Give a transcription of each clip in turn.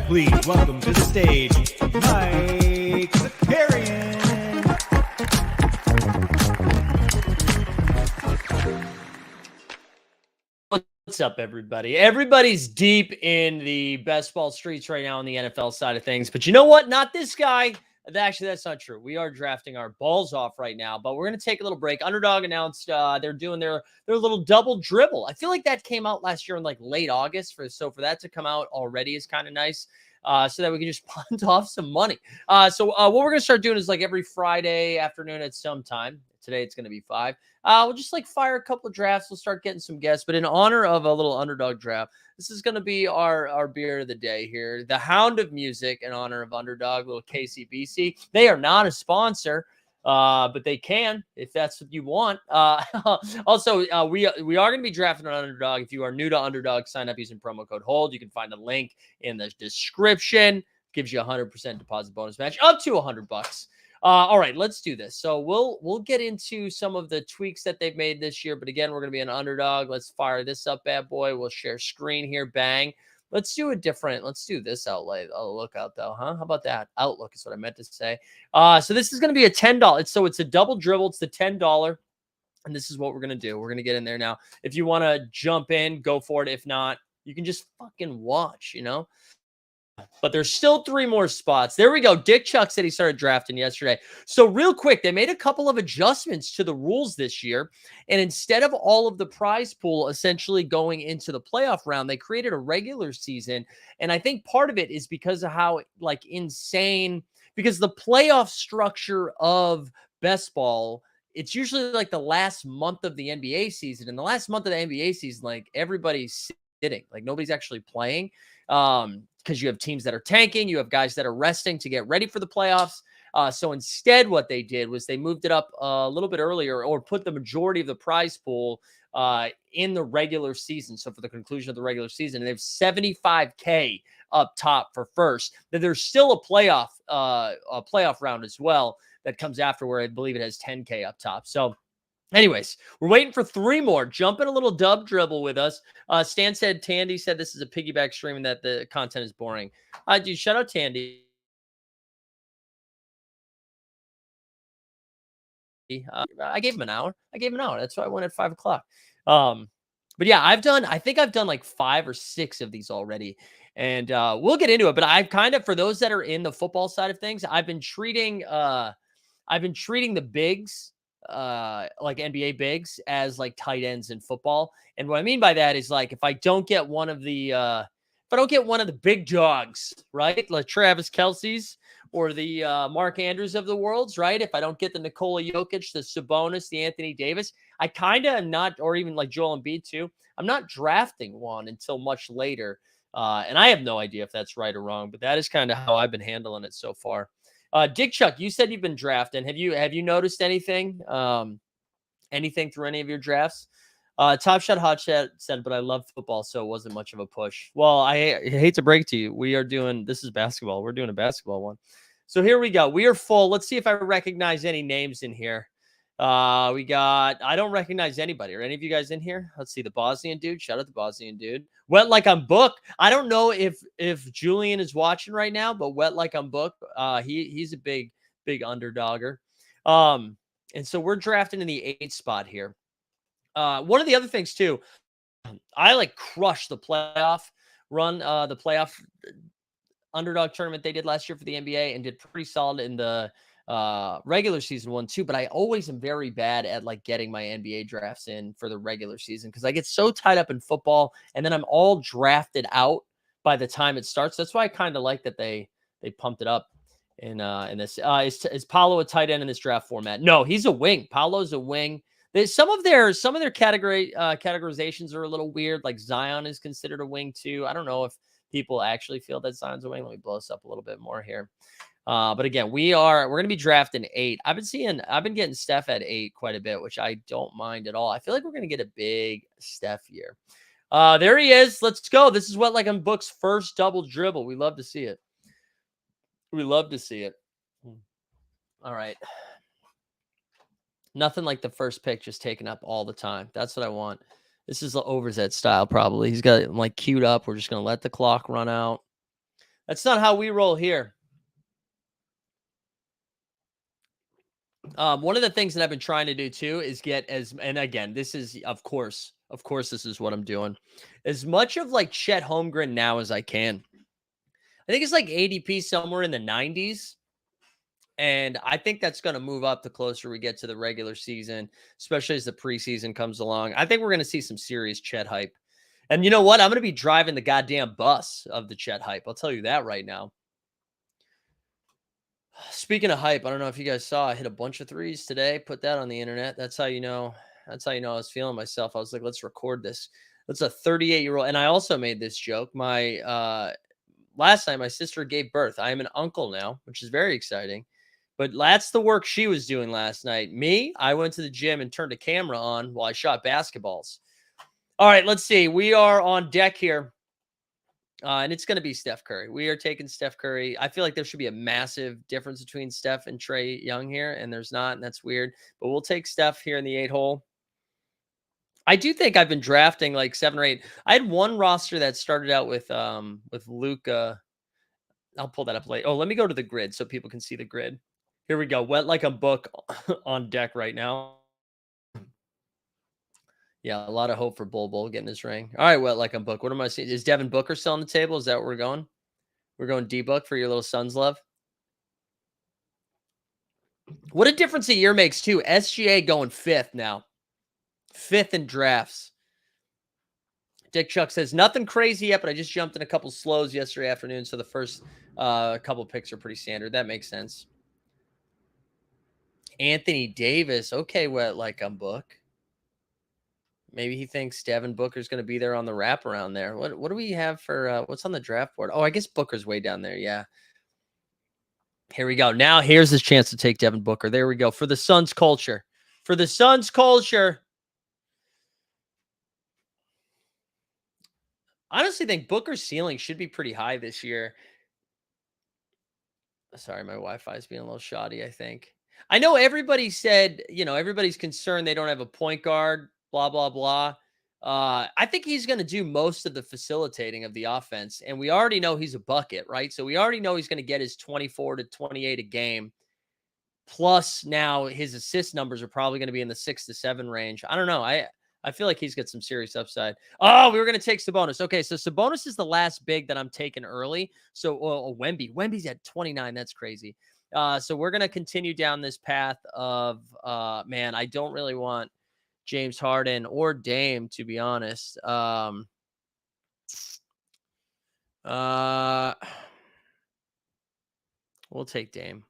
Please welcome to the stage, Mike Zakarian. What's up, everybody? Everybody's deep in the best ball streets right now on the NFL side of things. But you know what? Not this guy. Actually, that's not true. We are drafting our balls off right now, but we're going to take a little break. Underdog announced they're doing their little double dribble. I feel like that came out last year in like late August. So for that to come out already is kind of nice. So that we can just punt off some money. So what we're going to start doing is like every Friday afternoon at some time. Today it's going to be 5. We'll just like fire a couple of drafts. We'll start getting some guests. But in honor of a little underdog draft, this is going to be our beer of the day here. The Hound of Music in honor of Underdog, little KCBC. They are not a sponsor, but they can if that's what you want. Also, we are going to be drafting an Underdog. If you are new to Underdog, sign up using promo code HOLD. You can find a link in the description. Gives you a 100% deposit bonus match up to $100. All right, let's do this. So we'll get into some of the tweaks that they've made this year. But again, we're going to be an Underdog. Let's fire this up, bad boy. We'll share screen here. Bang. Let's do this lookout though, huh? How about that? Outlook is what I meant to say. So this is going to be a $10. It's a double dribble. It's the $10. And this is what we're going to do. We're going to get in there now. If you want to jump in, go for it. If not, you can just fucking watch, But there's still 3 more spots. There we go. Dick Chuck said he started drafting yesterday. So real quick, they made a couple of adjustments to the rules this year. And instead of all of the prize pool essentially going into the playoff round, they created a regular season. And I think part of it is because of how insane, because the playoff structure of best ball, it's usually like the last month of the NBA season. And the last month of the NBA season, everybody's sitting, nobody's actually playing. Because you have teams that are tanking, you have guys that are resting to get ready for the playoffs. So instead, what they did was they moved it up a little bit earlier, or put the majority of the prize pool in the regular season. So for the conclusion of the regular season, they have $75K up top for first. Then there's still a playoff round as well that comes after, where I believe it has $10K up top. So anyways, we're waiting for 3 more. Jump in a little dub dribble with us. Tandy said this is a piggyback stream and that the content is boring. Dude, shout out Tandy. I gave him an hour. That's why I went at 5 o'clock. But yeah, I think I've done like 5 or 6 of these already. And we'll get into it. But I've kind of, for those that are in the football side of things, I've been treating the bigs, like NBA bigs, as like tight ends in football. And what I mean by that is, if I don't get one of the big dogs, right, like Travis Kelce's or the Mark Andrews of the worlds, right, if I don't get the Nikola Jokic, the Sabonis, the Anthony Davis, I kind of am not, or even like Joel Embiid too, I'm not drafting one until much later. And I have no idea if that's right or wrong, but that is kind of how I've been handling it so far. Dick Chuck, you said you've been drafting. Have you noticed anything? Anything through any of your drafts? Top Shot Hot Shot said, but I love football, so it wasn't much of a push. Well, I hate to break it to you. This is basketball. We're doing a basketball one. So here we go. We are full. Let's see if I recognize any names in here. I don't recognize anybody. Are any of you guys in here? Let's see. The Bosnian dude. Shout out the Bosnian dude. Wet like I'm book. I don't know if Julian is watching right now, but wet like I'm book. He's a big underdogger. And so we're drafting in the 8th spot here. One of the other things too, I like crushed the playoff run, the playoff underdog tournament they did last year for the NBA, and did pretty solid in the regular season one too. But I always am very bad at like getting my NBA drafts in for the regular season because I get so tied up in football, and then I'm all drafted out by the time it starts. That's why I kind of like that they pumped it up in this. Is Paolo a tight end in this draft format? No, he's a wing. Paolo's a wing. Some of their categorizations are a little weird. Like Zion is considered a wing too. I don't know if people actually feel that Zion's a wing. Let me blow this up a little bit more here. But again, we're going to be drafting 8. I've been getting Steph at 8 quite a bit, which I don't mind at all. I feel like we're going to get a big Steph year. There he is. Let's go. This is what like on Book's first double dribble. We love to see it. We love to see it. All right. Nothing like the first pick just taken up all the time. That's what I want. This is the Overzet style, probably. He's got it like queued up. We're just going to let the clock run out. That's not how we roll here. One of the things that I've been trying to do too is get and again, this is of course, this is what I'm doing. As much of like Chet Holmgren now as I can. I think it's like ADP somewhere in the 90s. And I think that's going to move up the closer we get to the regular season, especially as the preseason comes along. I think we're going to see some serious Chet hype. And you know what? I'm going to be driving the goddamn bus of the Chet hype. I'll tell you that right now. Speaking of hype, I don't know if you guys saw, I hit a bunch of threes today. Put that on the internet. That's how you know. That's how you know I was feeling myself. I was like, let's record this. That's a 38-year-old. And I also made this joke. My last night, my sister gave birth. I am an uncle now, which is very exciting. But that's the work she was doing last night. Me, I went to the gym and turned a camera on while I shot basketballs. All right, let's see. We are on deck here. And it's going to be Steph Curry. We are taking Steph Curry. I feel like there should be a massive difference between Steph and Trae Young here, and there's not, and that's weird. But we'll take Steph here in the 8 hole. I do think I've been drafting like 7 or 8. I had one roster that started out with Luka. I'll pull that up later. Oh, let me go to the grid so people can see the grid. Here we go. Wet like a book on deck right now. Yeah, a lot of hope for Bull getting his ring. All right, wet like a book. What am I seeing? Is Devin Booker still on the table? Is that where we're going? We're going D-Book for your little son's love. What a difference a year makes, too. SGA going 5th now. 5th in drafts. Dick Chuck says, nothing crazy yet, but I just jumped in a couple slows yesterday afternoon, so the first couple picks are pretty standard. That makes sense. Anthony Davis. Okay, wet like I'm Book. Maybe he thinks Devin Booker's going to be there on the wraparound there. What do we have for what's on the draft board? Oh, I guess Booker's way down there. Yeah. Here we go. Now here's his chance to take Devin Booker. There we go. For the Suns culture. For the Suns culture. I honestly think Booker's ceiling should be pretty high this year. Sorry, my Wi-Fi is being a little shoddy, I think. I know everybody said, everybody's concerned they don't have a point guard, blah, blah, blah. I think he's going to do most of the facilitating of the offense. And we already know he's a bucket, right? So we already know he's going to get his 24 to 28 a game. Plus now his assist numbers are probably going to be in the 6 to 7 range. I don't know. I feel like he's got some serious upside. Oh, we were going to take Sabonis. Okay, so Sabonis is the last big that I'm taking early. So Wemby's at 29. That's crazy. So we're going to continue down this path of, man, I don't really want James Harden or Dame, to be honest. We'll take Dame.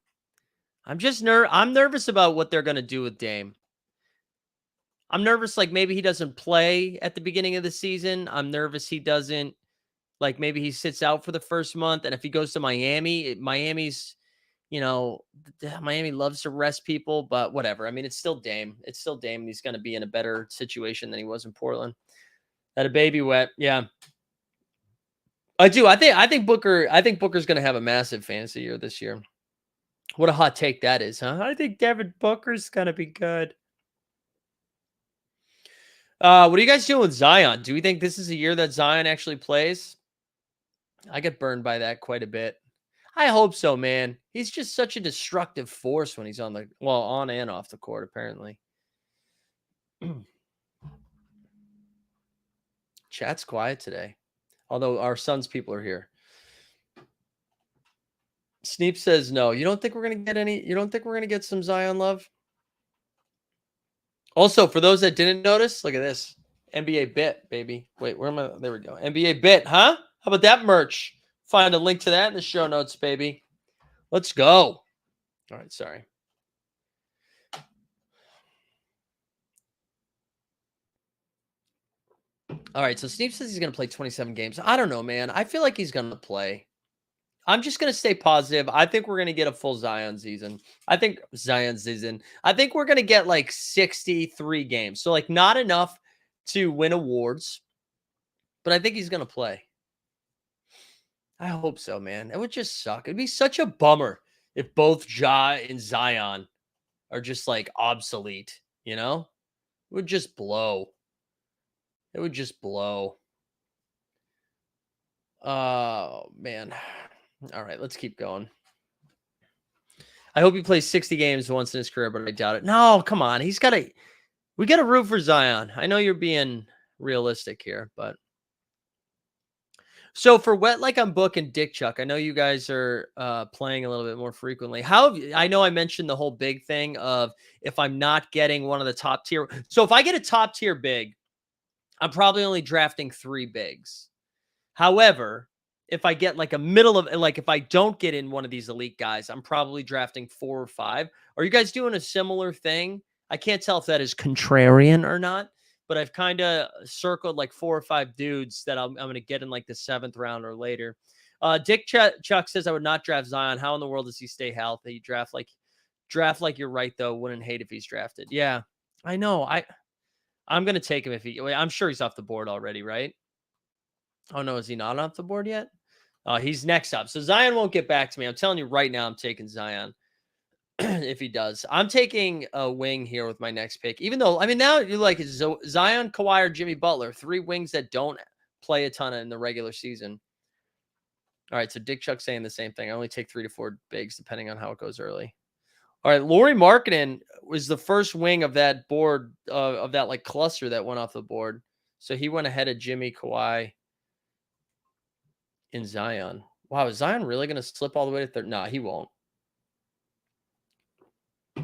I'm nervous about what they're going to do with Dame. I'm nervous, like maybe he doesn't play at the beginning of the season. I'm nervous he doesn't, like maybe he sits out for the first month. And if he goes to Miami, Miami's, Miami loves to rest people, but whatever. I mean, it's still Dame. It's still Dame. And he's going to be in a better situation than he was in Portland. Had a baby wet. Yeah. I do. I think Booker's going to have a massive fantasy year this year. What a hot take that is, huh? I think Devin Booker's going to be good. What are you guys doing with Zion? Do we think this is a year that Zion actually plays? I get burned by that quite a bit. I hope so, man. He's just such a destructive force when he's on and off the court, apparently. Chat's quiet today, although our Suns people are here. Sneep says no. You don't think we're gonna get any? You don't think we're gonna get some Zion love? Also, for those that didn't notice, look at this NBA bit, baby. Wait, where am I? There we go. NBA bit, huh? How about that merch? Find a link to that in the show notes, baby. Let's go. All right, sorry. All right, so Sneep says he's going to play 27 games. I don't know, man. I feel like he's going to play. I'm just going to stay positive. I think we're going to get a full Zion season. I think we're going to get like 63 games. So like not enough to win awards, but I think he's going to play. I hope so, man. It would just suck. It'd be such a bummer if both Ja and Zion are just like obsolete, you know? It would just blow. It would just blow. Oh, man. All right, let's keep going. I hope he plays 60 games once in his career, but I doubt it. No, come on. We got to root for Zion. I know you're being realistic here, but. So for Wet Like I'm Book and Dick Chuck, I know you guys are playing a little bit more frequently. I know I mentioned the whole big thing of if I'm not getting one of the top tier. So if I get a top tier big, I'm probably only drafting 3 bigs. However, if I get like if I don't get in one of these elite guys, I'm probably drafting 4 or 5. Are you guys doing a similar thing? I can't tell if that is contrarian or not, but I've kind of circled like 4 or 5 dudes that I'm going to get in like the 7th round or later. Dick Chuck says I would not draft Zion. How in the world does he stay healthy? Draft like you're right though. Wouldn't hate if he's drafted. Yeah, I know. I'm going to take him I'm sure he's off the board already, right? Oh no, is he not off the board yet? He's next up. So Zion won't get back to me. I'm telling you right now, I'm taking Zion. If he does, I'm taking a wing here with my next pick. Even though, I mean, now you're like Zion, Kawhi, or Jimmy Butler, 3 wings that don't play a ton in the regular season. All right, so Dick Chuck's saying the same thing. I only take 3 to 4 bigs depending on how it goes early. All right, Laurie Markkinen was the first wing of that board of that like cluster that went off the board. So he went ahead of Jimmy, Kawhi, in Zion. Wow, is Zion really going to slip all the way to third? No, he won't.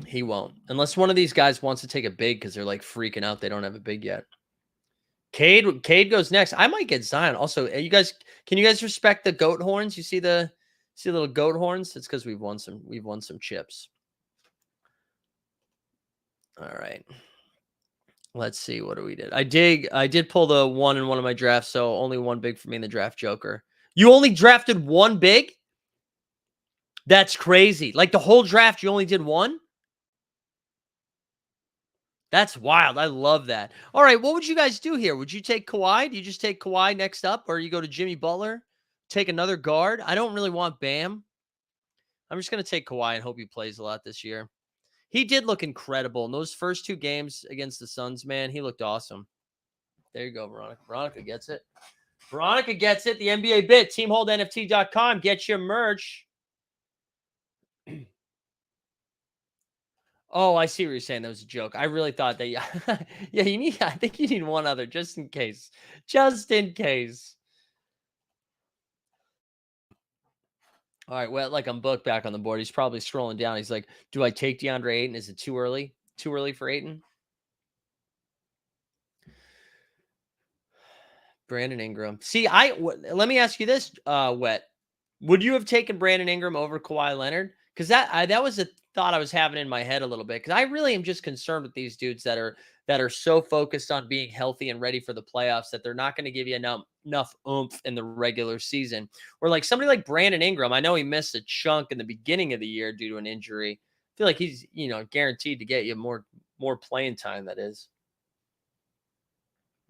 He won't. Unless one of these guys wants to take a big because they're like freaking out. They don't have a big yet. Cade goes next. I might get Zion. Also, can you guys respect the goat horns? You see the little goat horns? It's because we've won some chips. All right. Let's see what we did. I did pull the 1 in one of my drafts, so only 1 big for me in the draft joker. You only drafted 1 big? That's crazy. Like the whole draft, you only did 1? That's wild. I love that. All right, what would you guys do here? Would you take Kawhi? Do you just take Kawhi next up, or you go to Jimmy Butler? Take another guard? I don't really want Bam. I'm just going to take Kawhi and hope he plays a lot this year. He did look incredible. In those first 2 games against the Suns, man, he looked awesome. There you go, Veronica. Veronica gets it. Veronica gets it. The NBA bit, teamholdnft.com. Get your merch. Oh, I see what you're saying. That was a joke. I really thought that. Yeah, yeah. I think you need one other just in case. Just in case. All right. Well, like I'm booked back on the board. He's probably scrolling down. He's like, "Do I take DeAndre Ayton? Is it too early? Too early for Ayton?" Brandon Ingram. See, let me ask you this, Wet. Would you have taken Brandon Ingram over Kawhi Leonard? Because that was a thought I was having in my head a little bit. Because I really am just concerned with these dudes that are so focused on being healthy and ready for the playoffs that they're not going to give you enough oomph in the regular season. Or like somebody like Brandon Ingram, I know he missed a chunk in the beginning of the year due to an injury. I feel like he's guaranteed to get you more playing time. That is,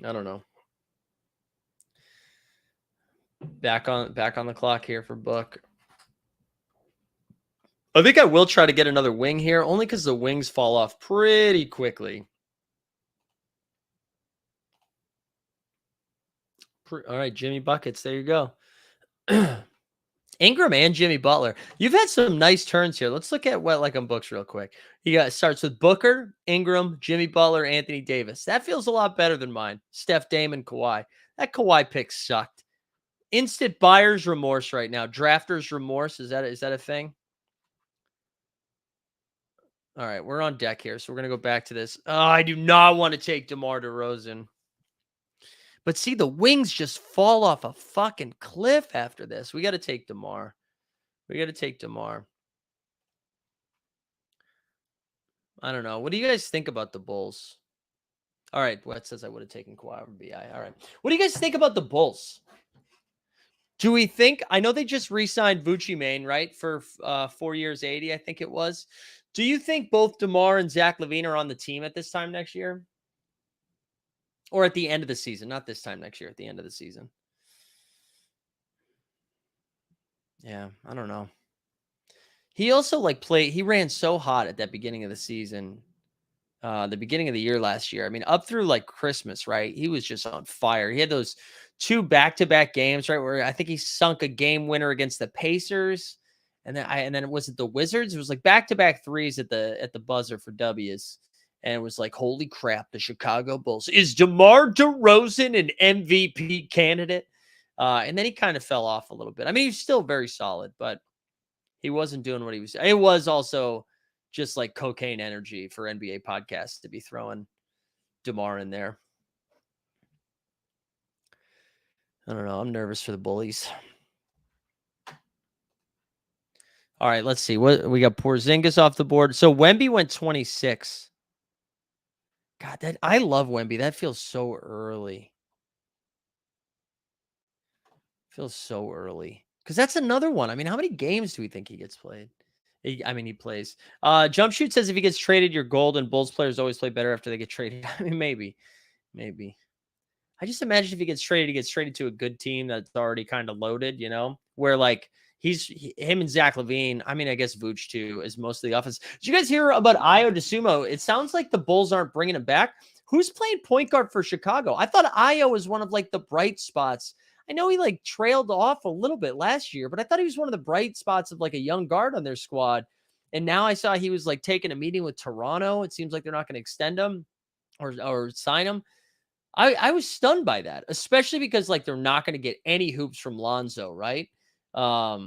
I don't know. Back on the clock here for Book. I think I will try to get another wing here, only because the wings fall off pretty quickly. All right, Jimmy Buckets. There you go. Ingram and Jimmy Butler. You've had some nice turns here. Let's look at what like on books real quick. You got starts with Booker, Ingram, Jimmy Butler, Anthony Davis. That feels a lot better than mine. Steph, Dame, and Kawhi. That Kawhi pick sucked. Instant buyer's remorse right now. Drafter's remorse. Is that a thing? All right, we're on deck here, so we're gonna go back to this. Oh, I do not want to take DeMar DeRozan. But see, the wings just fall off a fucking cliff after this. We got to take DeMar. We got to take DeMar. I don't know. What do you guys think about the Bulls? All right, Wet says I would have taken Kawhi over BI. All right. What do you guys think about the Bulls? Do we think, I know they just re-signed Vucci Mane, right? For 4 years, 80, I think it was. Do you think both DeMar and Zach LaVine are on the team at this time next year? Or at the end of the season? Not this time next year, at the end of the season. Yeah, I don't know. He also he ran so hot at that beginning of the season. The beginning of the year last year. I mean, up through like Christmas, right? He was just on fire. He had those 2 back-to-back games, right? Where I think he sunk a game winner against the Pacers. And then was it the Wizards? It was like back-to-back threes at the buzzer for W's. And it was like, holy crap, the Chicago Bulls. Is DeMar DeRozan an MVP candidate? And then he kind of fell off a little bit. I mean, he's still very solid, but he wasn't doing what he was. It was also just like cocaine energy for NBA podcasts to be throwing DeMar in there. I don't know. I'm nervous for the Bullies. All right, let's see. What we got Porzingis off the board. So Wemby went 26. God, I love Wemby. That feels so early. Feels so early. Because that's another one. I mean, how many games do we think he gets played? He plays. Jump Shoot says if he gets traded, you're golden. Bulls players always play better after they get traded. I mean, maybe. I just imagine if he gets traded to a good team that's already kind of loaded, where like him and Zach LaVine. I mean, I guess Vooch too is mostly the offense. Did you guys hear about Ayo DeSumo? It sounds like the Bulls aren't bringing him back. Who's playing point guard for Chicago? I thought Ayo was one of like the bright spots. I know he like trailed off a little bit last year, but I thought he was one of the bright spots of like a young guard on their squad. And now I saw he was like taking a meeting with Toronto. It seems like they're not going to extend him or sign him. I was stunned by that, especially because like they're not going to get any hoops from Lonzo, right? So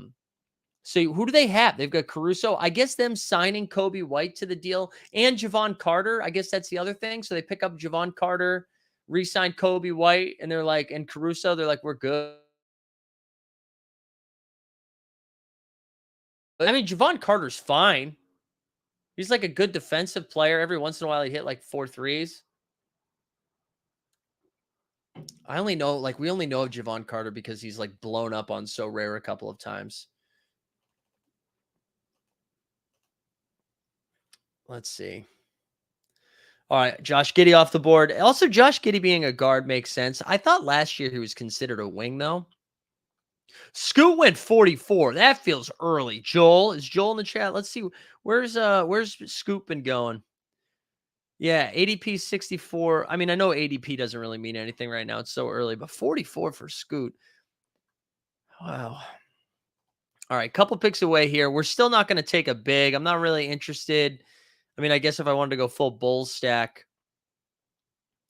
who do they have? They've got Caruso. I guess them signing Kobe White to the deal and Javon Carter. I guess that's the other thing. So they pick up Javon Carter, re-sign Kobe White, and they're like, and Caruso, they're like, we're good. I mean, Javon Carter's fine. He's like a good defensive player. Every once in a while, he hit like 4 threes. We only know of Javon Carter because he's like blown up on So Rare a couple of times. Let's see. All right, Josh Giddey off the board. Also, Josh Giddey being a guard makes sense. I thought last year he was considered a wing, though. Scoot went 44. That feels early. Is Joel in the chat? Let's see. Where's Scoot been going? Yeah, ADP 64. I mean, I know ADP doesn't really mean anything right now. It's so early, but 44 for Scoot. Wow. All right, couple picks away here. We're still not going to take a big. I'm not really interested. I mean, I guess if I wanted to go full Bulls stack,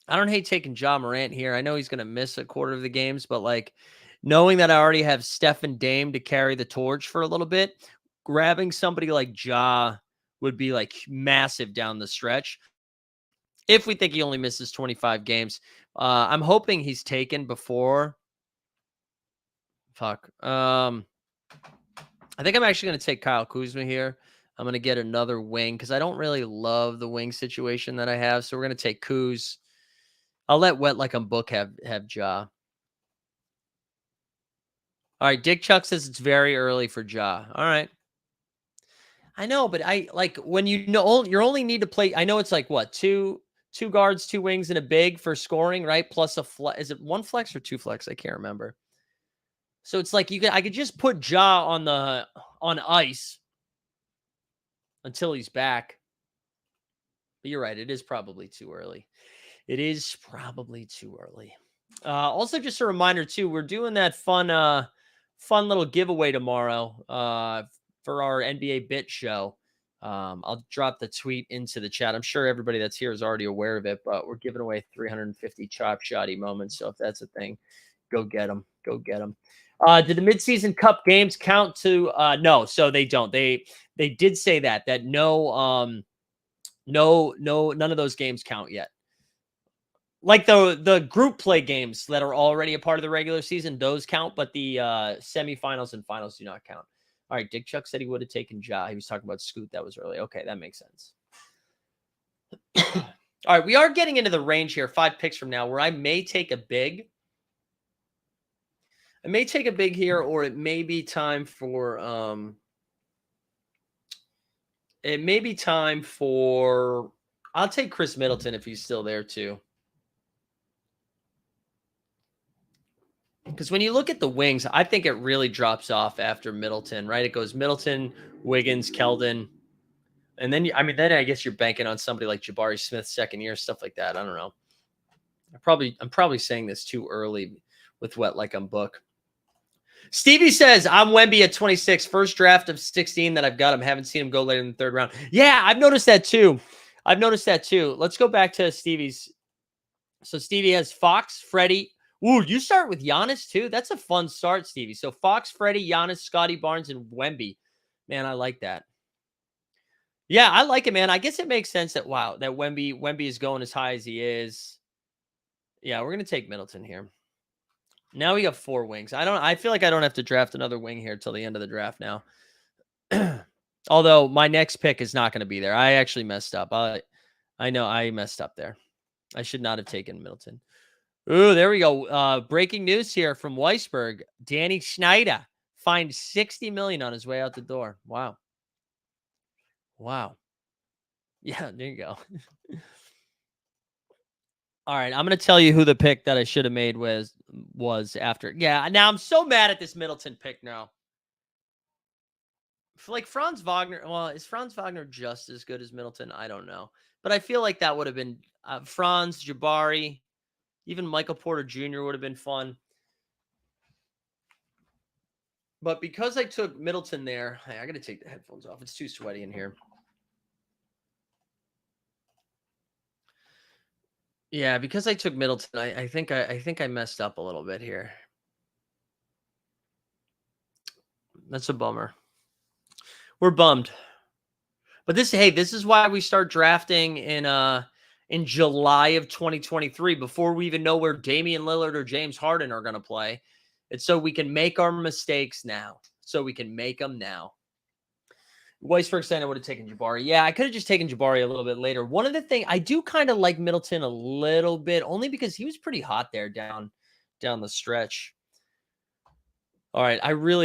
I don't hate taking Ja Morant here. I know he's going to miss a quarter of the games, but like knowing that I already have Steph and Dame to carry the torch for a little bit, grabbing somebody like Ja would be like massive down the stretch. If we think he only misses 25 games, I'm hoping he's taken before. I think I'm actually going to take Kyle Kuzma here. I'm going to get another wing because I don't really love the wing situation that I have. So we're going to take Kuz. I'll let Wet Like I'm Book have Ja. All right. Dick Chuck says it's very early for Ja. All right. I know, but I like when you only need to play. I know it's like what, two guards, 2 wings, and a big for scoring, right? Plus a flex. Is it 1 flex or 2 flex? I can't remember. So it's like I could just put Ja on ice until he's back. But you're right. It is probably too early. It is probably too early. Also, just a reminder too, we're doing that fun little giveaway tomorrow for our NBA Bit show. I'll drop the tweet into the chat. I'm sure everybody that's here is already aware of it, but we're giving away 350 chop shotty moments. So if that's a thing, go get them. Go get them. Did the midseason cup games count to no, so they don't. They did say that no none of those games count yet. Like the group play games that are already a part of the regular season, those count, but the semifinals and finals do not count. All right, Dick Chuck said he would have taken Ja. He was talking about Scoot. That was early. Okay, that makes sense. All right, we are getting into the range here, 5 picks from now, where I may take a big. I may take a big here, or it may be time for I'll take Chris Middleton if he's still there too. Because when you look at the wings, I think it really drops off after Middleton, right? It goes Middleton, Wiggins, Keldon. And then, then I guess you're banking on somebody like Jabari Smith, second year, stuff like that. I don't know. I'm probably saying this too early with what, like I'm book. Stevie says, I'm Wemby at 26, first draft of 16 that I've got him. Haven't seen him go later in the 3rd round. Yeah, I've noticed that too. Let's go back to Stevie's. So Stevie has Fox, Freddie. Ooh, you start with Giannis too? That's a fun start, Stevie. So Fox, Freddie, Giannis, Scotty Barnes, and Wemby. Man, I like that. Yeah, I like it, man. I guess it makes sense that, wow, that Wemby is going as high as he is. Yeah, we're going to take Middleton here. Now we got 4 wings. I feel like I don't have to draft another wing here till the end of the draft now. Although my next pick is not going to be there. I actually messed up. I know I messed up there. I should not have taken Middleton. Ooh, there we go. Breaking news here from Weisberg. Danny Schneider fined $60 million on his way out the door. Wow. Yeah, there you go. All right, I'm going to tell you who the pick that I should have made was after. Yeah, now I'm so mad at this Middleton pick now. Like Franz Wagner, well, is Franz Wagner just as good as Middleton? I don't know. But I feel like that would have been Franz, Jabari, even Michael Porter Jr. would have been fun. But because I took Middleton there, I got to take the headphones off. It's too sweaty in here. Yeah, because I took Middleton, I think I messed up a little bit here. That's a bummer. We're bummed. But this is why we start drafting in July of 2023 before we even know where Damian Lillard or James Harden are going to play. It's so we can make our mistakes now. So we can make them now. Weisberg saying I would have taken Jabari. Yeah, I could have just taken Jabari a little bit later. One of the things, I do kind of like Middleton a little bit, only because he was pretty hot there down the stretch. All right,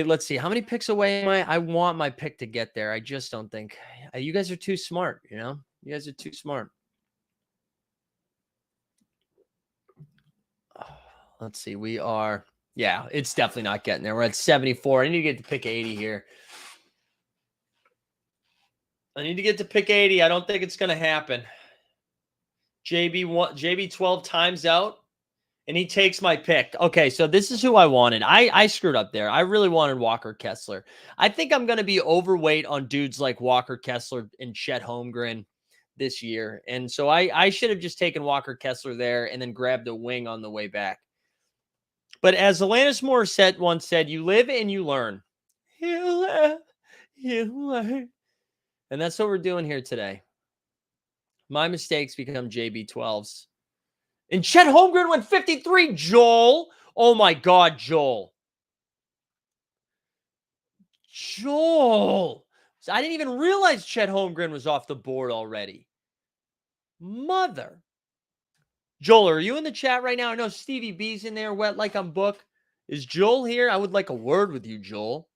let's see. How many picks away am I? I want my pick to get there. I just don't think. You guys are too smart, you know? You guys are too smart. Let's see. Yeah, it's definitely not getting there. We're at 74. I need to get to pick 80 here. I need to get to pick 80. I don't think it's going to happen. JB 12 times out, and he takes my pick. Okay, so this is who I wanted. I screwed up there. I really wanted Walker Kessler. I think I'm going to be overweight on dudes like Walker Kessler and Chet Holmgren this year. And so I should have just taken Walker Kessler there and then grabbed a wing on the way back. But as Alanis Morissette once said, you live and you learn. You live, you learn. And that's what we're doing here today. My mistakes become JB12s. And Chet Holmgren went 53. Joel. Oh, my God, Joel. So I didn't even realize Chet Holmgren was off the board already. Mother. Joel, are you in the chat right now? I know Stevie B's in there, wet like I'm book. Is Joel here? I would like a word with you, Joel.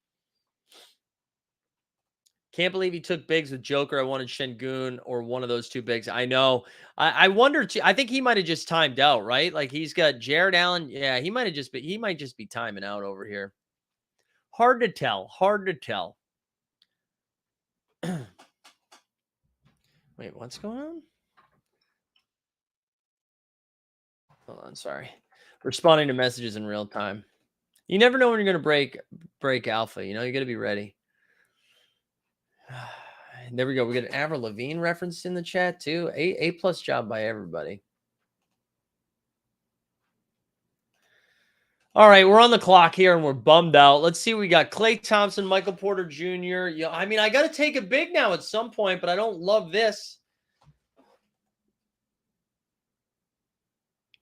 Can't believe he took bigs with Joker. I wanted Şengün or one of those 2 bigs. I know. I wonder too. I think he might have just timed out, right? Like he's got Jared Allen. Yeah, he might just be timing out over here. Hard to tell. Wait, what's going on? Hold on, sorry. Responding to messages in real time. You never know when you're going to break alpha. You got to be ready. There we go. We got an Avril Lavigne referenced in the chat too. A plus job by everybody. All right, we're on the clock here and we're bummed out. Let's see. We got Klay Thompson, Michael Porter Jr. Yeah, I mean, I got to take it big now at some point, but I don't love this.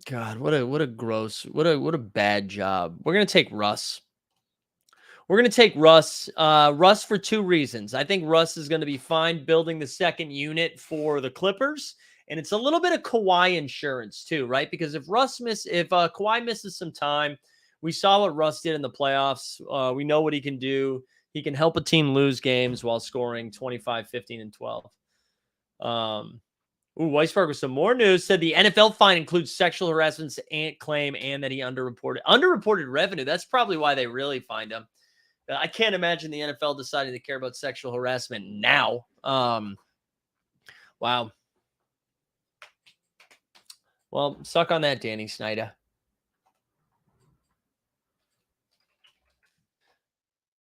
God, what a gross, what a bad job. We're gonna take Russ. We're gonna take Russ. Russ for two reasons. I think Russ is gonna be fine building the second unit for the Clippers, and it's a little bit of Kawhi insurance too, right? Because if Kawhi misses some time, we saw what Russ did in the playoffs. We know what he can do. He can help a team lose games while scoring 25, 15, and 12. Weisberg with some more news. Said the NFL fine includes sexual harassment claim and that he underreported revenue. That's probably why they really fined him. I can't imagine the NFL deciding to care about sexual harassment now. Wow. Well, suck on that, Danny Snyder.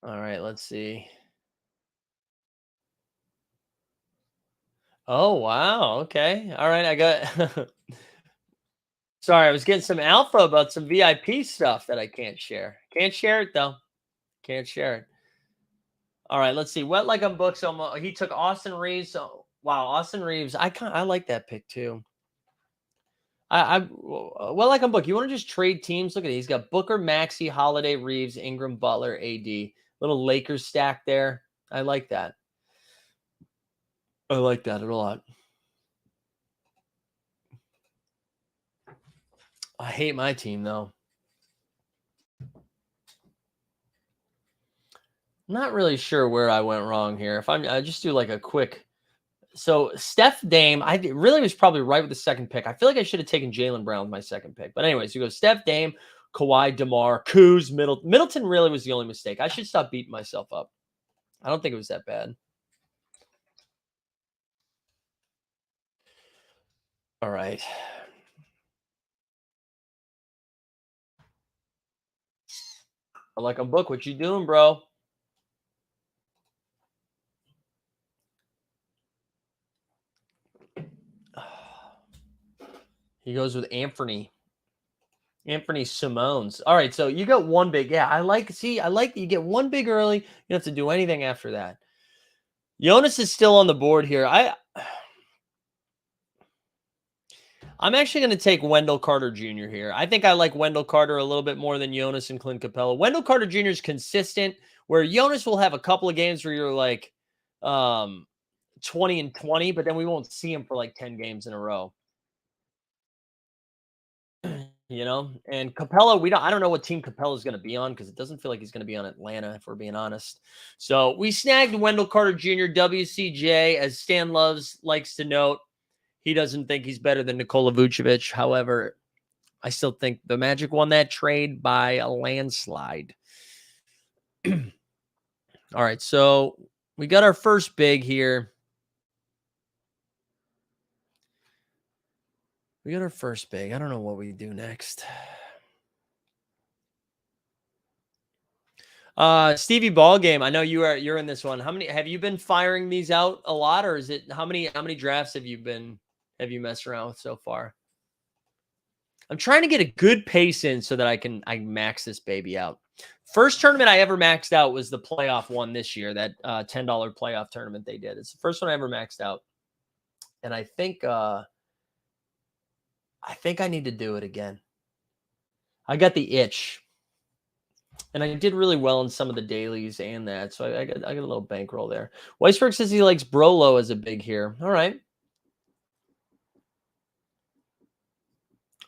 All right, let's see. Oh, wow. Okay. All right. I got. Sorry, I was getting some alpha about some VIP stuff that I can't share. Can't share it, though. Can't share it. All right, let's see. Wet like on books. He took Austin Reeves. So, wow, Austin Reeves. I like that pick too. Well, like on book. You want to just trade teams? Look at it. He's got Booker, Maxey, Holiday, Reeves, Ingram, Butler, AD. Little Lakers stack there. I like that. I like that a lot. I hate my team though. Not really sure where I went wrong here. I just do like a quick. So Steph Dame, I really was probably right with the second pick. I feel like I should have taken Jaylen Brown with my second pick. But anyways, you go Steph Dame, Kawhi, DeMar, Kuz, Middleton. Middleton really was the only mistake. I should stop beating myself up. I don't think it was that bad. All right. I like a book. What you doing, bro? He goes with Anthony Simone's. All right, so you got one big. Yeah, I like that you get one big early. You don't have to do anything after that. Jonas is still on the board here. I'm actually going to take Wendell Carter Jr. here. I think I like Wendell Carter a little bit more than Jonas and Clint Capella. Wendell Carter Jr. is consistent, where Jonas will have a couple of games where you're like 20 and 20, but then we won't see him for like 10 games in a row. And Capella, I don't know what team Capella is going to be on because it doesn't feel like he's going to be on Atlanta, if we're being honest. So we snagged Wendell Carter Jr., WCJ, as Stan likes to note. He doesn't think he's better than Nikola Vucevic. However, I still think the Magic won that trade by a landslide. All right, so we got our first big here. I don't know what we do next. Stevie Ball game. I know you're in this one. How many have you been firing these out a lot, or is it how many drafts have you messed around with so far? I'm trying to get a good pace in so that I max this baby out. First tournament I ever maxed out was the playoff one this year, that $10 playoff tournament they did. It's the first one I ever maxed out. And I think I need to do it again. I got the itch. And I did really well in some of the dailies and that. So I got a little bankroll there. Weisberg says he likes Brolo as a big here. All right.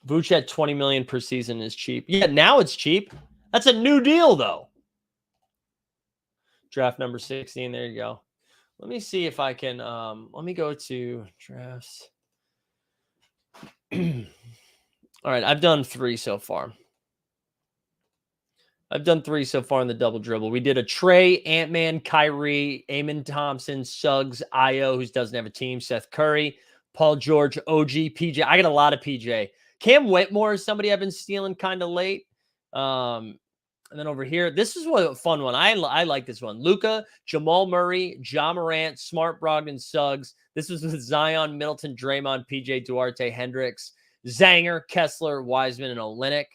Vooch at $20 million per season is cheap. Yeah, now it's cheap. That's a new deal, though. Draft number 16. There you go. Let me see if I can. Let me go to drafts. All right, I've done 3 so far. I've done 3 so far in the double dribble. We did a Trey, Ant-Man, Kyrie, Amon Thompson, Suggs, Io, who doesn't have a team, Seth Curry, Paul George, OG, PJ. I got a lot of PJ. Cam Whitmore is somebody I've been stealing kind of late. And then over here, this is a fun one. I like this one. Luka, Jamal Murray, Ja Morant, Smart, Brogdon, Suggs. This was with Zion, Middleton, Draymond, PJ, Duarte, Hendricks, Zanger, Kessler, Wiseman, and Olynyk.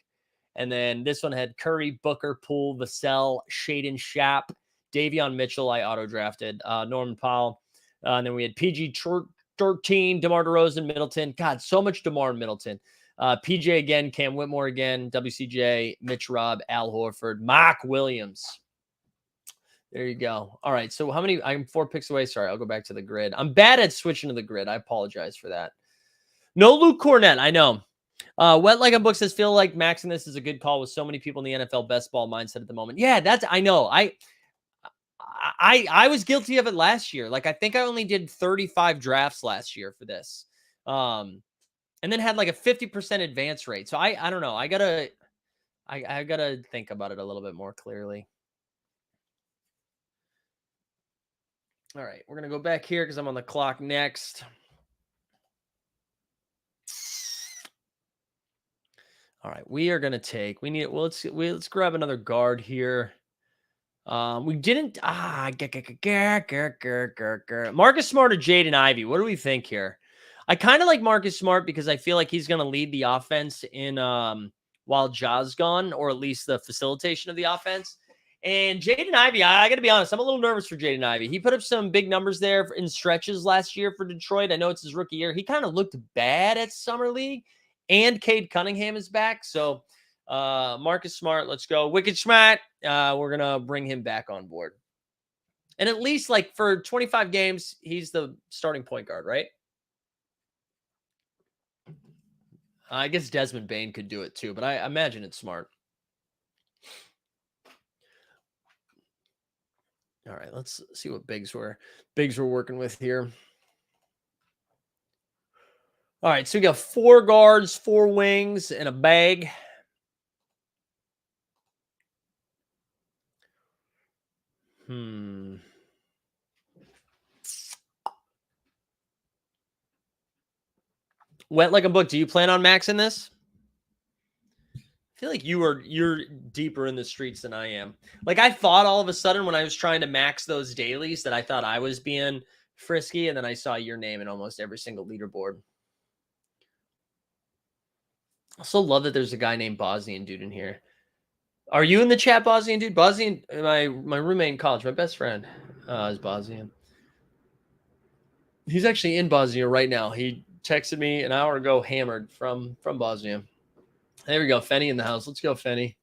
And then this one had Curry, Booker, Poole, Vassell, Shaden Sharp, Davion Mitchell, I auto-drafted, Norman Powell. And then we had PG 13, DeMar DeRozan, Middleton. God, so much DeMar and Middleton. PJ again, Cam Whitmore again, WCJ, Mitch Robb, Al Horford, Mark Williams. There you go. All right, so how many? I'm 4 picks away. Sorry, I'll go back to the grid. I'm bad at switching to the grid. I apologize for that. No Luke Cornett, I know. Wet Like a Book says, feel like maxing this is a good call with so many people in the NFL best ball mindset at the moment. Yeah, I know. I was guilty of it last year. Like, I think I only did 35 drafts last year for this. And then had like a 50% advance rate. So I don't know. I gotta think about it a little bit more clearly. All right, we're gonna go back here because I'm on the clock next. All right, we are gonna take. Let's grab another guard here. We didn't. Marcus Smart or Jaden Ivey. What do we think here? I kind of like Marcus Smart because I feel like he's going to lead the offense in while Ja's gone, or at least the facilitation of the offense. And Jaden Ivey, I got to be honest, I'm a little nervous for Jaden Ivey. He put up some big numbers there in stretches last year for Detroit. I know it's his rookie year. He kind of looked bad at Summer League, and Cade Cunningham is back. So Marcus Smart, let's go. Wicked Smart. We're going to bring him back on board. And at least like for 25 games, he's the starting point guard, right? I guess Desmond Bane could do it too, but I imagine it's Smart. All right, let's see what bigs we're working with here. All right, so we got 4 guards, 4 wings, and a bag. Wet Like a Book. Do you plan on maxing this? I feel like you're deeper in the streets than I am. Like, I thought all of a sudden when I was trying to max those dailies that I thought I was being frisky, and then I saw your name in almost every single leaderboard. I also love that there's a guy named Bosnian dude in here. Are you in the chat, Bosnian dude? Bosnian, my roommate in college, my best friend, is Bosnian. He's actually in Bosnia right now. He texted me an hour ago, hammered from Bosnia. There we go. Fenny in the house. Let's go, Fenny.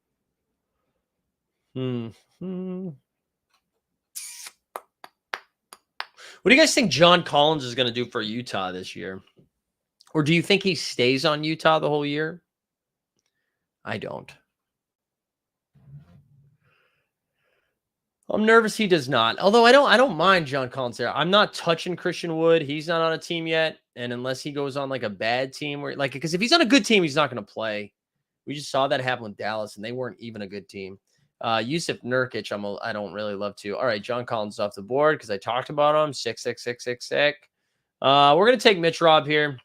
What do you guys think John Collins is going to do for Utah this year? Or do you think he stays on Utah the whole year? I don't. I'm nervous he does not. Although I don't mind John Collins there. I'm not touching Christian Wood. He's not on a team yet. And unless he goes on like a bad team, where like, because if he's on a good team, he's not going to play. We just saw that happen with Dallas, and they weren't even a good team. Yusuf Nurkic, I don't really love to. All right, John Collins off the board because I talked about him. 6'6". We're going to take Mitch Robb here.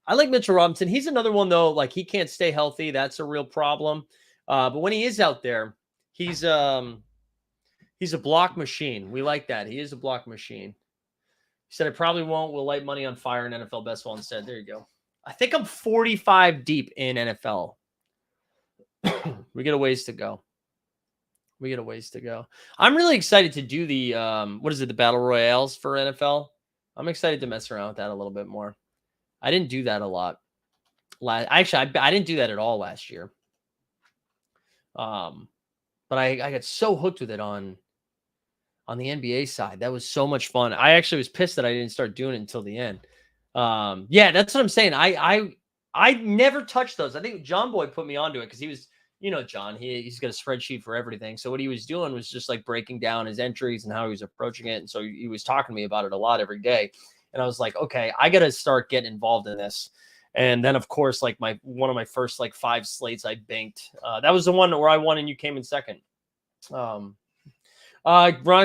I like Mitchell Robinson. He's another one, though, like he can't stay healthy. That's a real problem. But when he is out there, he's a block machine. We like that. He is a block machine. He said, I probably won't. We'll light money on fire in NFL best ball instead. There you go. I think I'm 45 deep in NFL. We get a ways to go. I'm really excited to do the, the Battle Royales for NFL. I'm excited to mess around with that a little bit more. I didn't do that a lot. Actually, I didn't do that at all last year. But I got so hooked with it on the NBA side. That was so much fun. I actually was pissed that I didn't start doing it until the end. Yeah, that's what I'm saying. I never touched those. I think John Boy put me onto it because he was, John, he's got a spreadsheet for everything. So what he was doing was just like breaking down his entries and how he was approaching it. And so he was talking to me about it a lot every day. And I was like, okay, I got to start getting involved in this. And then, of course, like one of my first like 5 slates I banked. That was the one where I won and you came in second. Veronica